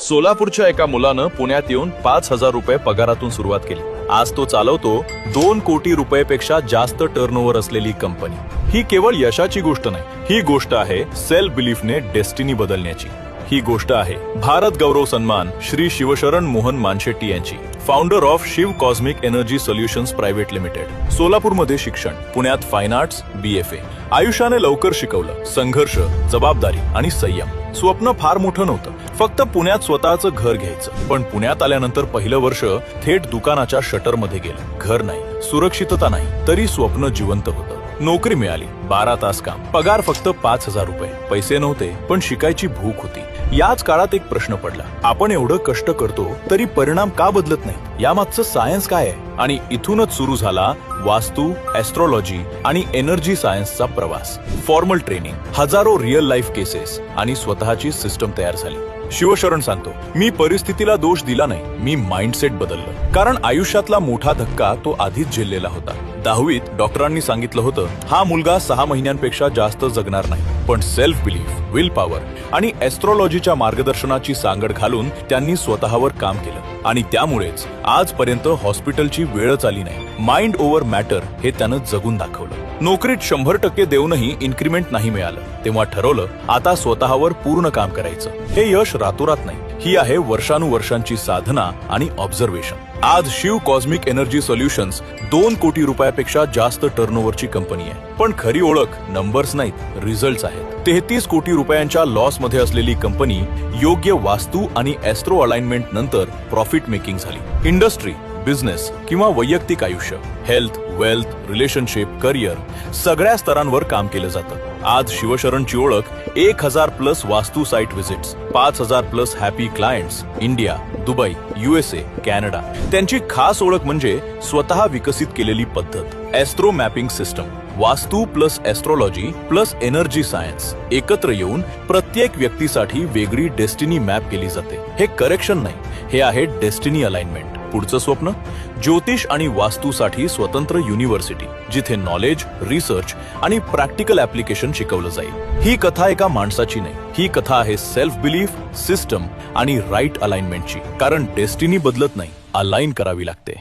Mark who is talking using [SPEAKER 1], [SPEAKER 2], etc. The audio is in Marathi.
[SPEAKER 1] सोलापूरच्या एका मुलानं पुण्यात येऊन 5,000 रुपये पगारातून सुरुवात केली. आज तो चालवतो 2 कोटी रुपयापेक्षा जास्त टर्नओव्हर असलेली कंपनी. ही केवळ यशाची गोष्ट नाही, ही गोष्ट आहे सेल्फ बिलीफने डेस्टिनी बदलण्याची. ही गोष्ट आहे भारत गौरव सन्मान श्री शिवशरण मोहन मानशेट्टी यांची, founder of Shiv cosmic energy solutions private limited. सोलापूरमध्ये शिक्षण, पुण्यात फाईन आर्ट्स, BFA. आयुष्याने लवकर शिकवलं, संघर्ष, जबाबदारी आणि संयम. स्वप्न फार मोठं नव्हतं, फक्त पुण्यात स्वतःचं घर घ्यायचं. पण पुण्यात आल्यानंतर पहिलं वर्ष थेट दुकानाच्या शटरमध्ये गेलं. घर नाही, सुरक्षितता नाही, तरी स्वप्न जिवंत होतं. नोकरी मिळाली, 12 तास काम, पगार फक्त 5,000 रुपये. पैसे नव्हते, पण शिकायची भूक होती. याच काळात एक प्रश्न पडला, आपण एवढं कष्ट करतो तरी परिणाम का बदलत नाही? यामागचं सायन्स काय आहे? आणि इथूनच सुरू झाला वास्तू, ऍस्ट्रॉलॉजी आणि एनर्जी सायन्सचा प्रवास. फॉर्मल ट्रेनिंग, हजारो रिअल लाईफ केसेस आणि स्वतःची सिस्टम तयार झाली. शिवशरण सांगतो, मी परिस्थितीला दोष दिला नाही, मी माइंडसेट बदललं. कारण आयुष्यातला मोठा धक्का तो आधीच झेललेला होता. 10वीत डॉक्टरांनी सांगितलं होतं, हा मुलगा 6 महिन्यांपेक्षा जास्त जगणार नाही. पण सेल्फ बिलीफ, विल पॉवर आणि ऍस्ट्रॉलॉजीच्या मार्गदर्शनाची सांगड घालून त्यांनी स्वतःवर काम केलं. आणि त्यामुळेच आजपर्यंत हॉस्पिटलची वेळच आली नाही. माइंड ओव्हर मॅटर हे त्यानं जगून दाखवलं. नोकरीत 100% देऊनही इन्क्रीमेंट नाही मिळालं, तेव्हा ठरवलं आता स्वतःवर पूर्ण काम करायचं. हे यश रातोरात नाही, ही आहे वर्षानुवर्षांची साधना आणि ऑब्झर्वेशन. आज शिव कॉस्मिक एनर्जी सोल्युशन्स 2 कोटी रुपयापेक्षा जास्त टर्नओव्हरची कंपनी आहे. पण खरी ओळख नंबर्स नाहीत, रिझल्ट्स आहेत. 33 कोटी रुपयांच्या लॉस मध्ये असलेली कंपनी योग्य वास्तू आणि ऍस्ट्रो अलाइनमेंट नंतर प्रॉफिट मेकिंग झाली. इंडस्ट्री, बिझनेस किंवा वैयक्तिक आयुष्य, हेल्थ, वेल्थ, रिलेशनशिप, करिअर, सगळ्या स्तरांवर काम केलं जातं. आज शिवशरणची ओळख 1000+ vastu site visits, 5000+ happy clients, India, Dubai, USA, Canada. त्यांची खास ओळख म्हणजे स्वतः विकसित केलेली पद्धत, astro mapping system. Vastu plus astrology plus energy science एकत्र येऊन प्रत्येक व्यक्तीसाठी वेगळी डेस्टिनी मॅप केली जाते. हे करेक्शन नाही, हे आहे डेस्टिनी अलाइनमेंट. पुढचं स्वप्न, ज्योतिष आणि वास्तूसाठी स्वतंत्र युनिव्हर्सिटी, जिथे नॉलेज, रिसर्च आणि प्रॅक्टिकल ऍप्लिकेशन शिकवलं जाईल. ही कथा एका माणसाची नाही, ही कथा आहे सेल्फ बिलीफ, सिस्टम आणि राईट अलाइनमेंटची. कारण डेस्टिनी बदलत नाही, अलाइन करावी लागते.